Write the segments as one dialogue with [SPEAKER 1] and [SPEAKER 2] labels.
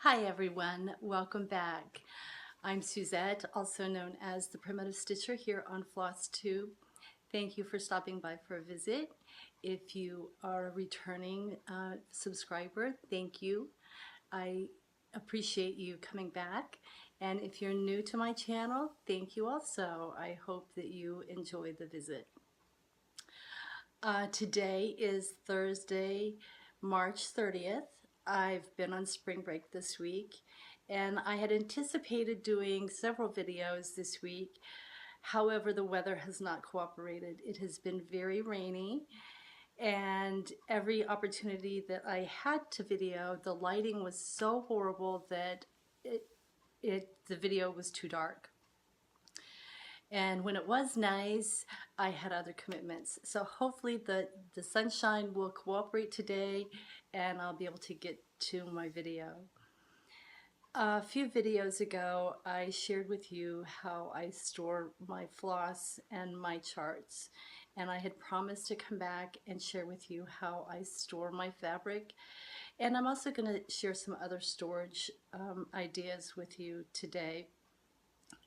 [SPEAKER 1] Hi everyone, welcome back. I'm Suzette, also known as the Primitive Stitcher here on FlossTube. Thank you for stopping by for a visit. If you are a returning subscriber, thank you. I appreciate you coming back. And if you're new to my channel, thank you also. I hope that you enjoy the visit. Today is Thursday, March 30th. I've been on spring break this week and I had anticipated doing several videos this week. However, the weather has not cooperated. It has been very rainy and every opportunity that I had to video, the lighting was so horrible that the video was too dark. And when it was nice, I had other commitments. So hopefully the sunshine will cooperate today and I'll be able to get to my video. A few videos ago, I shared with you how I store my floss and my charts. And I had promised to come back and share with you how I store my fabric. And I'm also going to share some other storage ideas with you today,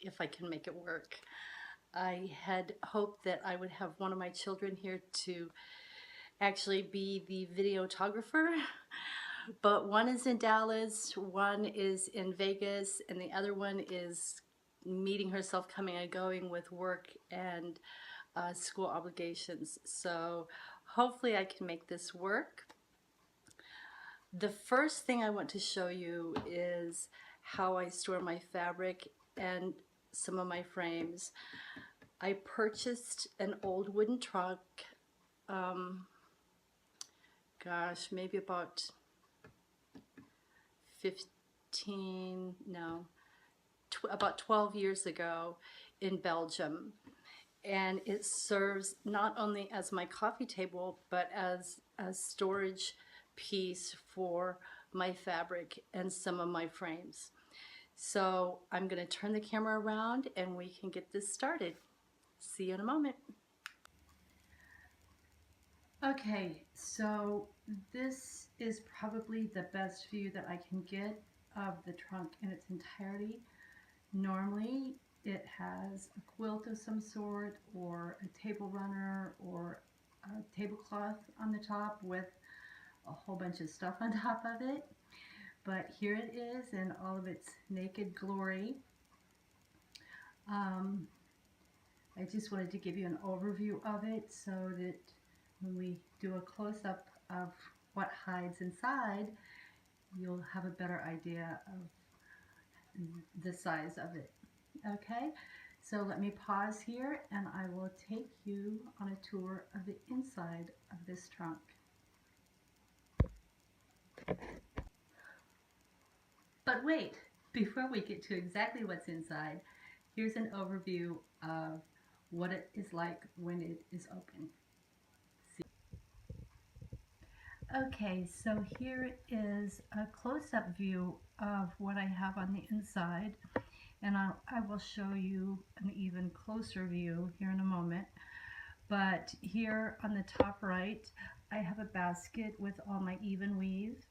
[SPEAKER 1] if I can make it work. I had hoped that I would have one of my children here to actually be the videographer, but one is in Dallas, one is in Vegas, and the other one is meeting herself coming and going with work and school obligations. So hopefully I can make this work. The first thing I want to show you is how I store my fabric and some of my frames. I purchased an old wooden trunk, gosh, maybe about 12 years ago in Belgium. And it serves not only as my coffee table, but as a storage piece for my fabric and some of my frames. So I'm going to turn the camera around and we can get this started. See you in a moment. Okay, so this is probably the best view that I can get of the trunk in its entirety. Normally it has a quilt of some sort or a table runner or a tablecloth on the top with a whole bunch of stuff on top of it. But here it is in all of its naked glory. I just wanted to give you an overview of it so that when we do a close-up of what hides inside, you'll have a better idea of the size of it. Okay, so let me pause here and I will take you on a tour of the inside of this trunk. But wait, before we get to exactly what's inside, here's an overview of what it is like when it is open. See? Okay, so here is a close-up view of what I have on the inside, and I will show you an even closer view here in a moment. But here on the top right, I have a basket with all my even weave.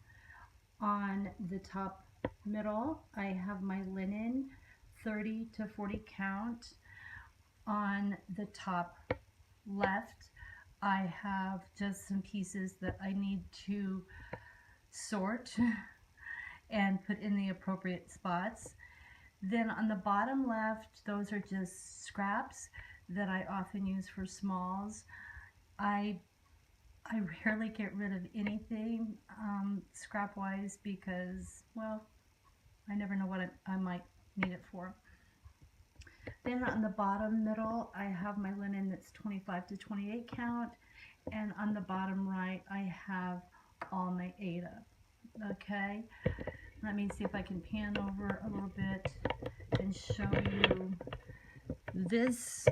[SPEAKER 1] On the top middle, I have my linen, 30 to 40 count. On the top left, I have just some pieces that I need to sort and put in the appropriate spots. Then on the bottom left, those are just scraps that I often use for smalls. I rarely get rid of anything scrap-wise because, well, I never know what I might need it for. Then on the bottom middle, I have my linen that's 25 to 28 count, and on the bottom right, I have all my Aida. Okay, let me see if I can pan over a little bit and show you. This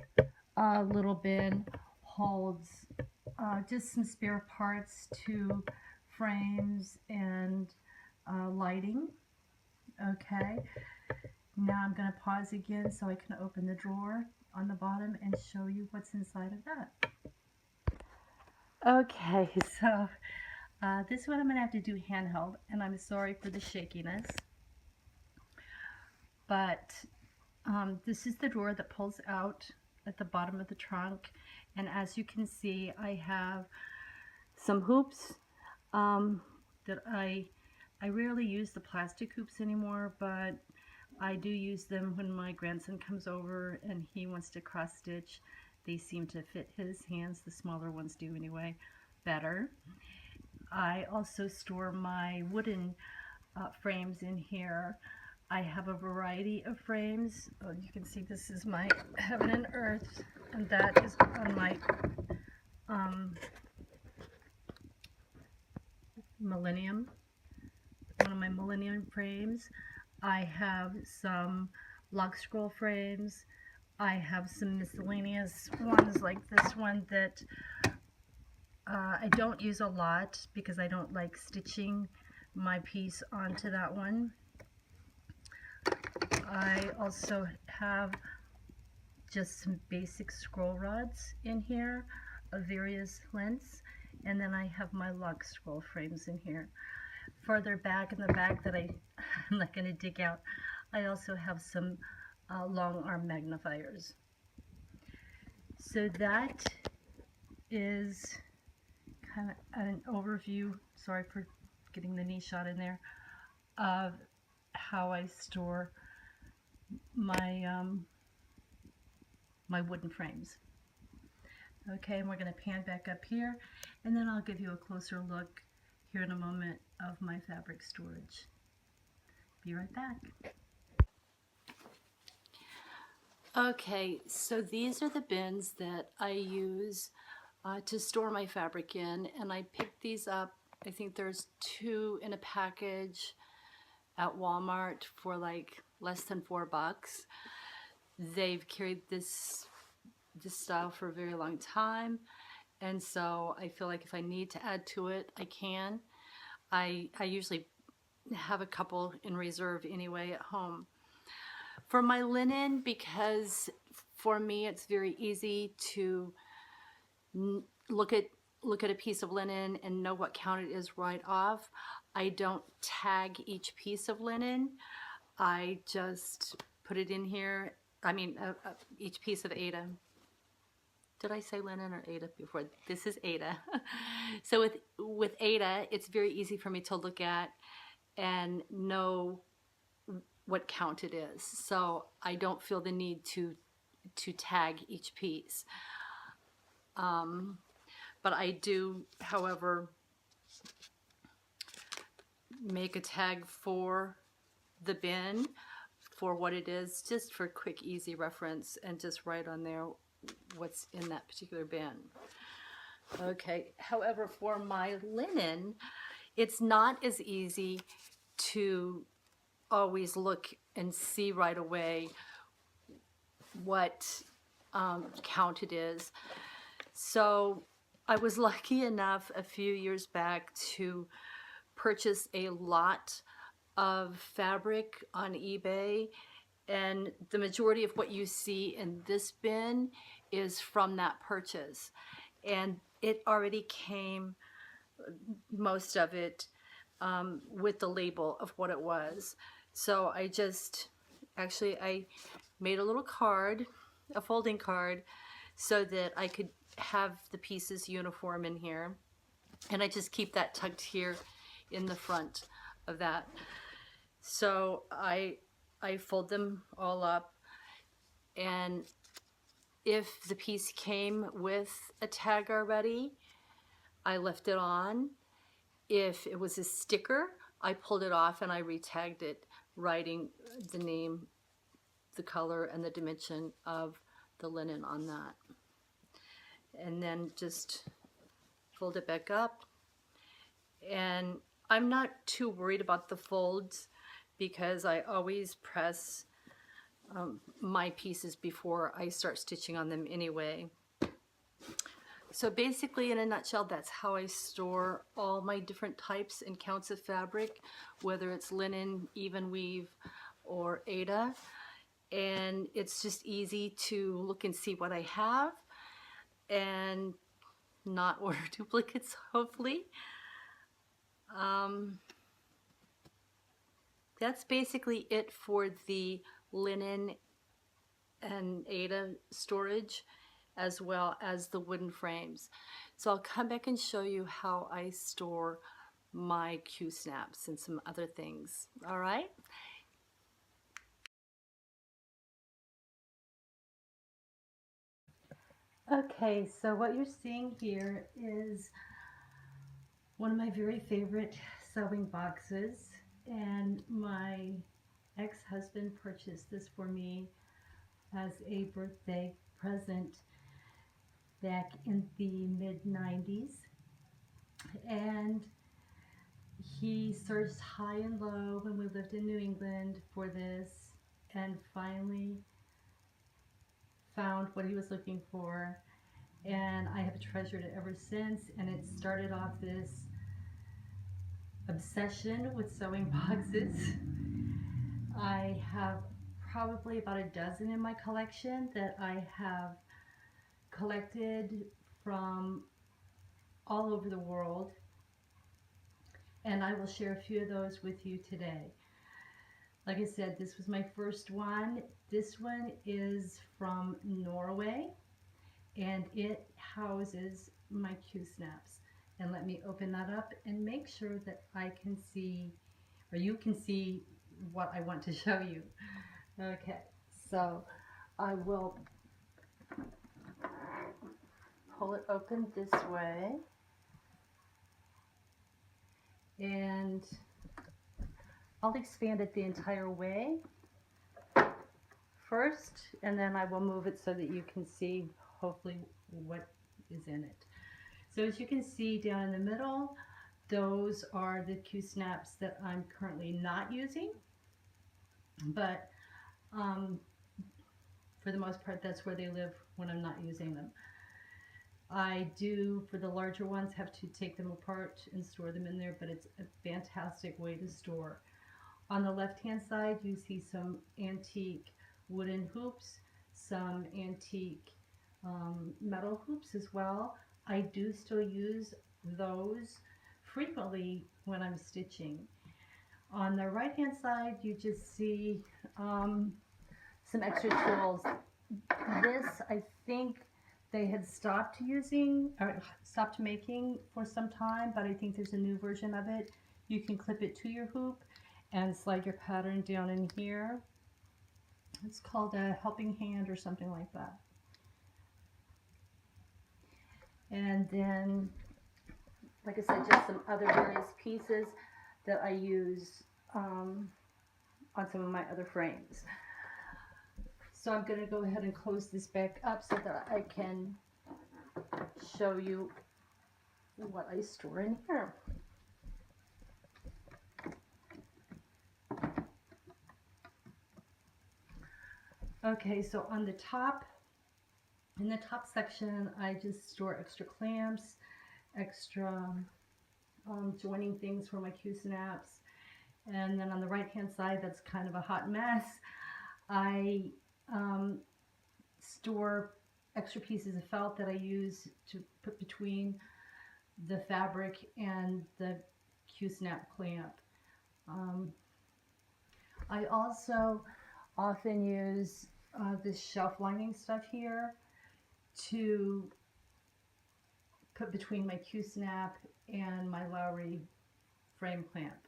[SPEAKER 1] little bin holds just some spare parts to frames and lighting. Okay, now I'm going to pause again so I can open the drawer on the bottom and show you what's inside of that. Okay, so this one I'm going to have to do handheld, and I'm sorry for the shakiness. But this is the drawer that pulls out at the bottom of the trunk, and as you can see, I have some hoops that I rarely use the plastic hoops anymore, but I do use them when my grandson comes over and he wants to cross stitch. They seem to fit his hands, the smaller ones do anyway, better. I also store my wooden frames in here. I have a variety of frames. Oh, you can see this is my Heaven and Earth, and that is on my Millennium, one of my Millennium frames. I have some log scroll frames. I have some miscellaneous ones like this one that I don't use a lot because I don't like stitching my piece onto that one. I also have just some basic scroll rods in here of various lengths, and then I have my log scroll frames in here. Further back in the back that I'm not going to dig out, I also have some long arm magnifiers. So that is kind of an overview, sorry for getting the knee shot in there, of how I store my my wooden frames. Okay, and we're going to pan back up here, and then I'll give you a closer look here in a moment of my fabric storage. Be right back. Okay, so these are the bins that I use to store my fabric in, and I picked these up. I think there's 2 in a package at Walmart for like less than $4. They've carried this style for a very long time, and so I feel like if I need to add to it, I can. I usually have a couple in reserve anyway at home. For my linen, because for me it's very easy to look at a piece of linen and know what count it is right off, I don't tag each piece of linen. I just put it in here. I mean, each piece of Aida. Did I say linen or Aida before? This is Aida. So with Aida, it's very easy for me to look at and know what count it is. So I don't feel the need to tag each piece. But I do, however, make a tag for the bin for what it is, just for quick, easy reference, and just write on there what's in that particular bin. Okay, however, for my linen, it's not as easy to always look and see right away what count it is. So I was lucky enough a few years back to purchase a lot of fabric on eBay, and the majority of what you see in this bin is from that purchase, and it already came, most of it, with the label of what it was. So I made a little card, a folding card, so that I could have the pieces uniform in here, and I just keep that tucked here in the front of that. So I fold them all up, and if the piece came with a tag already, I left it on. If it was a sticker, I pulled it off and I re-tagged it, writing the name, the color, and the dimension of the linen on that. And then just fold it back up. And I'm not too worried about the folds because I always press my pieces before I start stitching on them anyway. So basically, in a nutshell, that's how I store all my different types and counts of fabric, whether it's linen, even weave, or Aida. And it's just easy to look and see what I have and not order duplicates, hopefully. that's basically it for the linen and Ada storage, as well as the wooden frames. So I'll come back and show you how I store my Q-snaps and some other things. All right? Okay, so what you're seeing here is one of my very favorite sewing boxes, and my ex-husband purchased this for me as a birthday present back in the mid-90s, and he searched high and low when we lived in New England for this, and finally found what he was looking for, and I have treasured it ever since. And it started off this obsession with sewing boxes. I have probably about a dozen in my collection that I have collected from all over the world, and I will share a few of those with you today. Like I said, this was my first one. This one is from Norway, and it houses my Q-snaps. And let me open that up and make sure that I can see, or you can see, what I want to show you. Okay, so I will pull it open this way, and I'll expand it the entire way first, and then I will move it so that you can see hopefully what is in it. So as you can see down in the middle, those are the Q-snaps that I'm currently not using, but for the most part that's where they live when I'm not using them. I do, for the larger ones, have to take them apart and store them in there, but it's a fantastic way to store. On the left hand side you see some antique wooden hoops, some antique metal hoops as well. I do still use those frequently when I'm stitching. On the right hand side you just see some extra tools. This, I think they had stopped using, or stopped making for some time, but I think there's a new version of it. You can clip it to your hoop and slide your pattern down in here. It's called a helping hand or something like that. And then, like I said, just some other various pieces that I use on some of my other frames. So I'm going to go ahead and close this back up so that I can show you what I store in here. Okay, so on the top, in the top section, I just store extra clamps, extra joining things for my Q-snaps. And then on the right hand side, that's kind of a hot mess. I store extra pieces of felt that I use to put between the fabric and the Q-snap clamp. I also often use this shelf lining stuff here to put between my Q-snap and my Lowry frame clamp.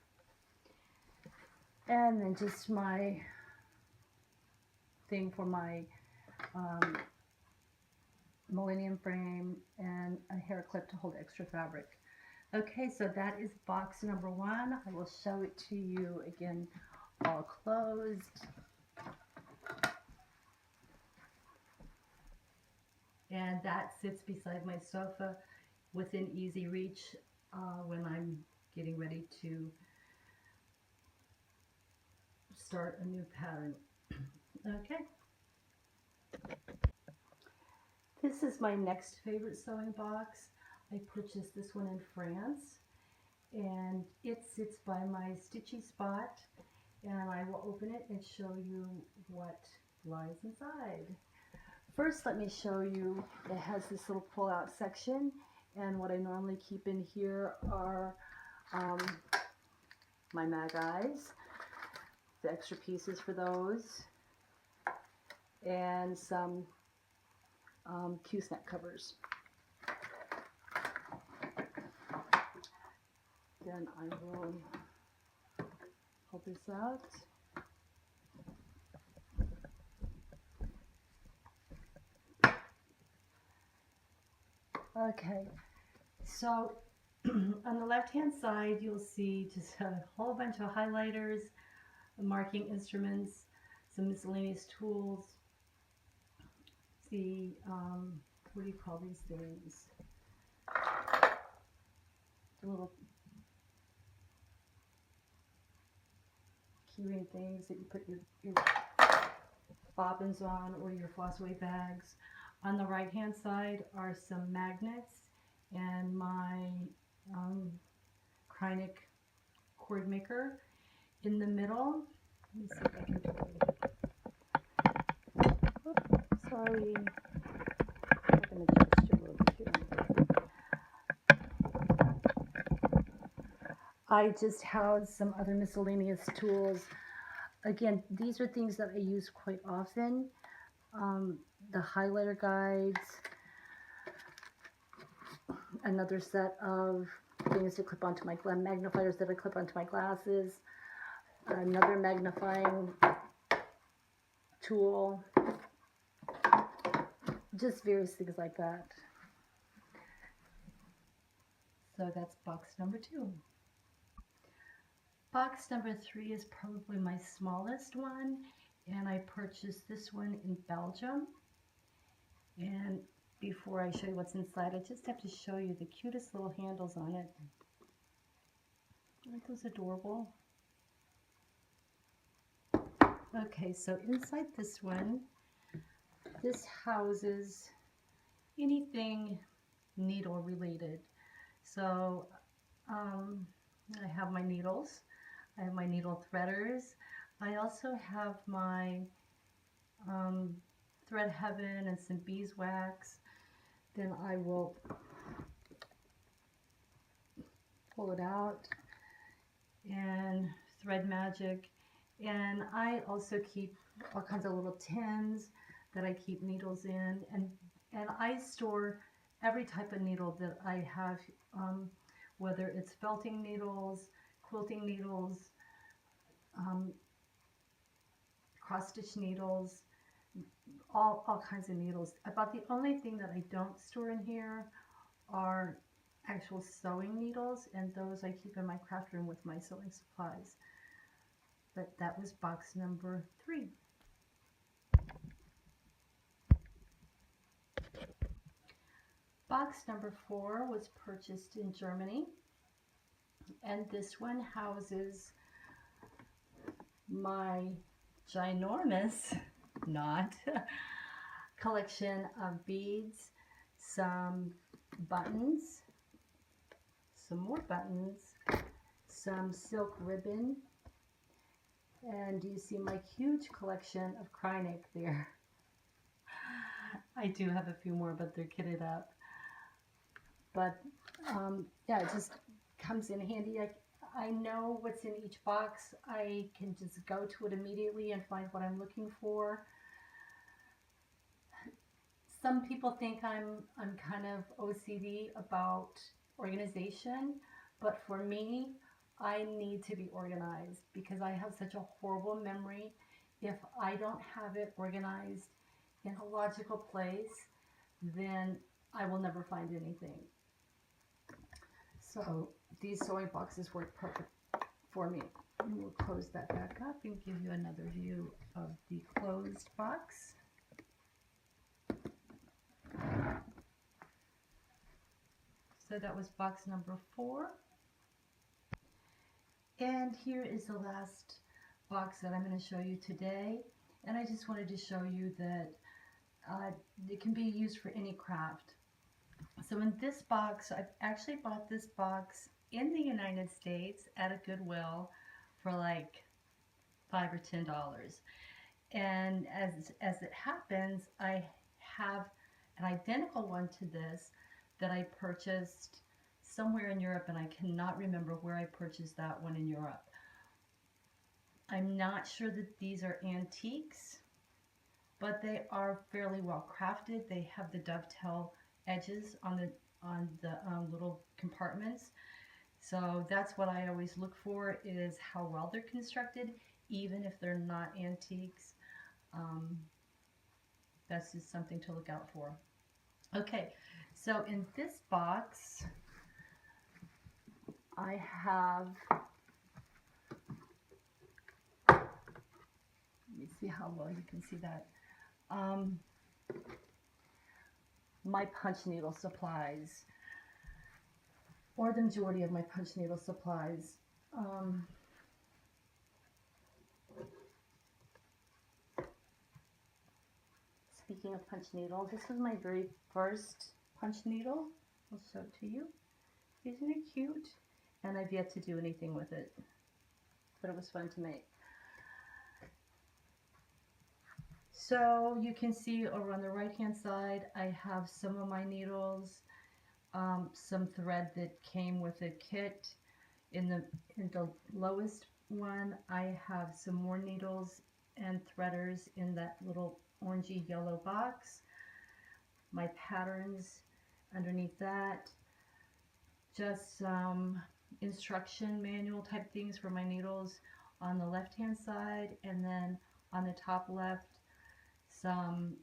[SPEAKER 1] And then just my thing for my Millennium frame and a hair clip to hold extra fabric. Okay, so that is box number one. I will show it to you again, all closed. And that sits beside my sofa within easy reach when I'm getting ready to start a new pattern. Okay. This is my next favorite sewing box. I purchased this one in France, and it sits by my stitchy spot, and I will open it and show you what lies inside. First, let me show you, it has this little pull-out section, and what I normally keep in here are my mag eyes. the extra pieces for those, and some Q-snap covers. Then I will pull this out. Okay, so on the left-hand side, you'll see just a whole bunch of highlighters, marking instruments, some miscellaneous tools, the, what do you call these things? The little keyring things that you put your bobbins on, or your floss away bags. On the right hand side are some magnets and my Krynic cord maker. In the middle, let me see if I can do it. Oops, sorry, I'm going to adjust you a little bit here. I just have some other miscellaneous tools. Again, these are things that I use quite often. The highlighter guides, another set of things to clip onto my magnifiers that I clip onto my glasses, another magnifying tool, just various things like that. So that's box number 2. Box number 3 is probably my smallest one, and I purchased this one in Belgium. And before I show you what's inside, I just have to show you the cutest little handles on it. Aren't those adorable? Okay, so inside this one, this houses anything needle related. So I have my needles, I have my needle threaders, I also have my thread heaven and some beeswax. Then I will pull it out, and thread magic, and I also keep all kinds of little tins that I keep needles in, and I store every type of needle that I have, whether it's felting needles, quilting needles, cross stitch needles, all kinds of needles. About the only thing that I don't store in here are actual sewing needles, and those I keep in my craft room with my sewing supplies. But that was box number 3. Box number 4 was purchased in Germany, and this one houses my ginormous knot collection of beads, some buttons, some more buttons, some silk ribbon, and you see my huge collection of Krynic there. I do have a few more, but they're kitted up. But yeah, it just comes in handy. I know what's in each box. I can just go to it immediately and find what I'm looking for. Some people think I'm kind of OCD about organization, but for me, I need to be organized because I have such a horrible memory. If I don't have it organized in a logical place, then I will never find anything. So these sewing boxes work perfect for me. And we'll close that back up and give you another view of the closed box. So that was box number 4. And here is the last box that I'm going to show you today. And I just wanted to show you that it can be used for any craft. So in this box, I've actually bought this box in the United States at a Goodwill for like $5 or $10. And as it happens, I have an identical one to this that I purchased somewhere in Europe, and I cannot remember where I purchased that one in Europe. I'm not sure that these are antiques, but they are fairly well crafted. They have the dovetail edges on the little compartments. So that's what I always look for, is how well they're constructed, even if they're not antiques. That's just something to look out for. Okay, so in this box, I have, let me see how well you can see that, my punch needle supplies, or the majority of my punch needle supplies. Speaking of punch needles, this was my very first punch needle. I'll show it to you. Isn't it cute? And I've yet to do anything with it, but it was fun to make. So you can see over on the right hand side, I have some of my needles, some thread that came with a kit. In the lowest one, I have some more needles and threaders in that little orangey yellow box. My patterns underneath that, just some instruction manual type things for my needles on the left hand side, and then on the top left, some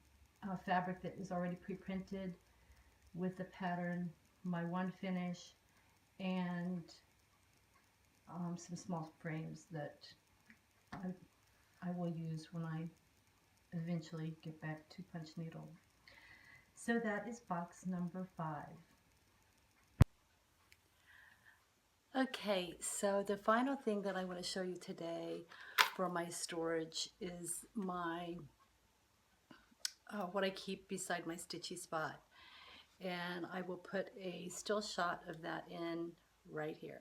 [SPEAKER 1] fabric that is already pre-printed with the pattern, my one finish, and some small frames that I will use when I eventually get back to punch needle. So that is box number 5. Okay, so the final thing that I want to show you today for my storage is my what I keep beside my stitchy spot, and I will put a still shot of that in right here.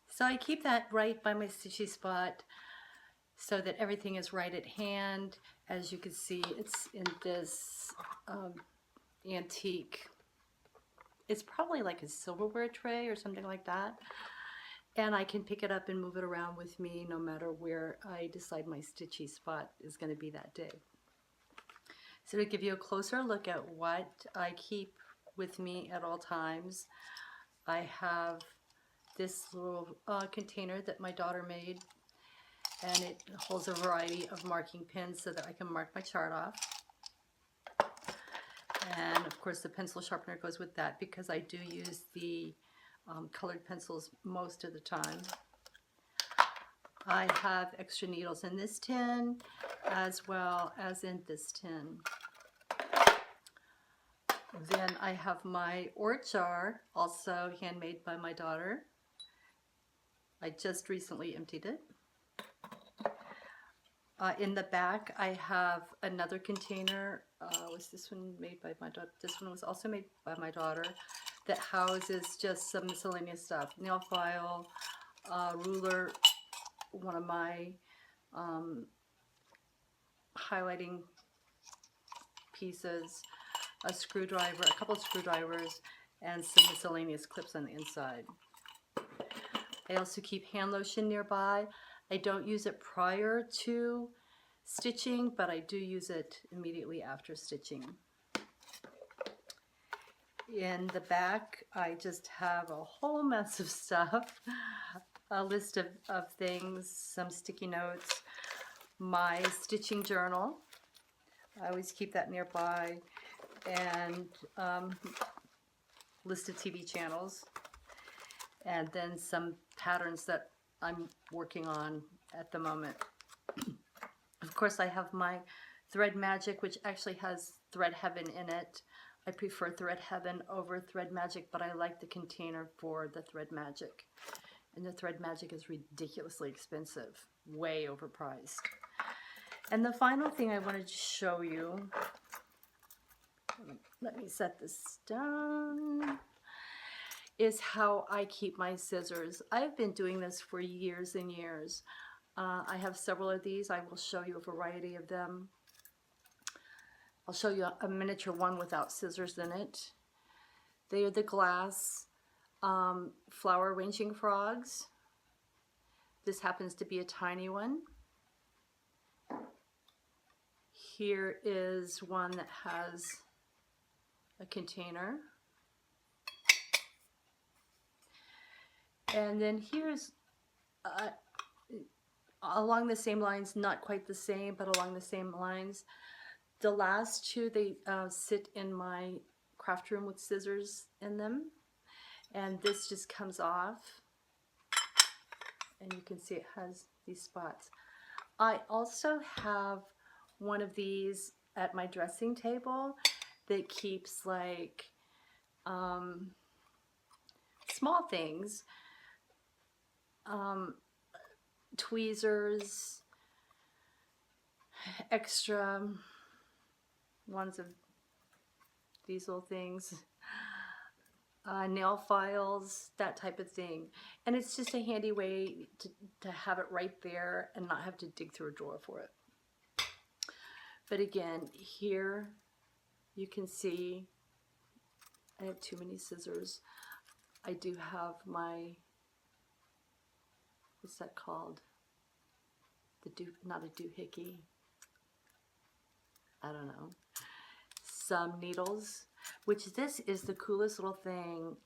[SPEAKER 1] So I keep that right by my stitchy spot so that everything is right at hand. As you can see, it's in this antique, it's probably like a silverware tray or something like that, and I can pick it up and move it around with me no matter where I decide my stitchy spot is going to be that day. So to give you a closer look at what I keep with me at all times, I have this little container that my daughter made, and it holds a variety of marking pins so that I can mark my chart off. And of course the pencil sharpener goes with that because I do use the colored pencils most of the time. I have extra needles in this tin as well as in this tin. Then I have my ort jar, also handmade by my daughter. I just recently emptied it. In the back I have another container. Was this one made by my daughter? This one was also made by my daughter, that houses just some miscellaneous stuff. Nail file, ruler, one of my highlighting pieces, a screwdriver, a couple of screwdrivers, and some miscellaneous clips on the inside. I also keep hand lotion nearby. I don't use it prior to stitching, but I do use it immediately after stitching. In the back, I just have a whole mess of stuff, a list of things, some sticky notes, my stitching journal. I always keep that nearby, and list of TV channels, and then some patterns that I'm working on at the moment. Of course, I have my Thread Magic, which actually has Thread Heaven in it. I prefer Thread Heaven over Thread Magic, but I like the container for the Thread Magic. And the Thread Magic is ridiculously expensive, way overpriced. And the final thing I wanted to show you, let me set this down, is how I keep my scissors. I've been doing this for years and years. I have several of these. I will show you a variety of them. I'll show you a miniature one without scissors in it. They are the glass flower arranging frogs. This happens to be a tiny one. Here is one that has a container. And then here's along the same lines, not quite the same, but along the same lines. The last two, they sit in my craft room with scissors in them. And this just comes off. And you can see it has these spots. I also have one of these at my dressing table that keeps like small things, tweezers, extra ones of these little things, nail files, that type of thing. And it's just a handy way to have it right there and not have to dig through a drawer for it. But again, here you can see I have too many scissors. I do have my, what's that called? Not a doohickey. I don't know. Some needles, which this is the coolest little thing.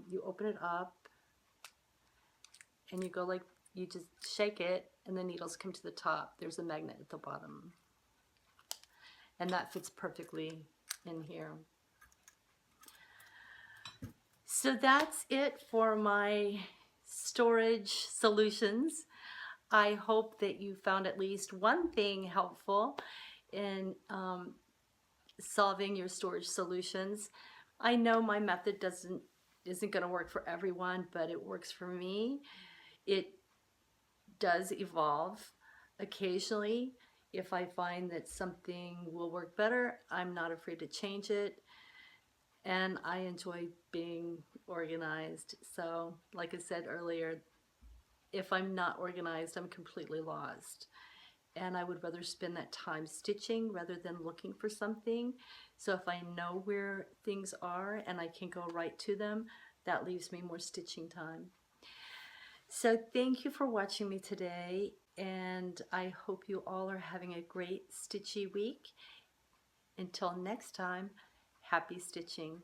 [SPEAKER 1] You open it up and you go like, you just shake it and the needles come to the top. There's a magnet at the bottom. And that fits perfectly in here. So that's it for my storage solutions. I hope that you found at least one thing helpful in solving your storage solutions. I know my method isn't going to work for everyone, but it works for me. It does evolve occasionally. If I find that something will work better, I'm not afraid to change it. And I enjoy being organized. So, like I said earlier, if I'm not organized, I'm completely lost. And I would rather spend that time stitching rather than looking for something. So if I know where things are and I can go right to them, that leaves me more stitching time. So thank you for watching me today, and I hope you all are having a great stitchy week. Until next time, happy stitching.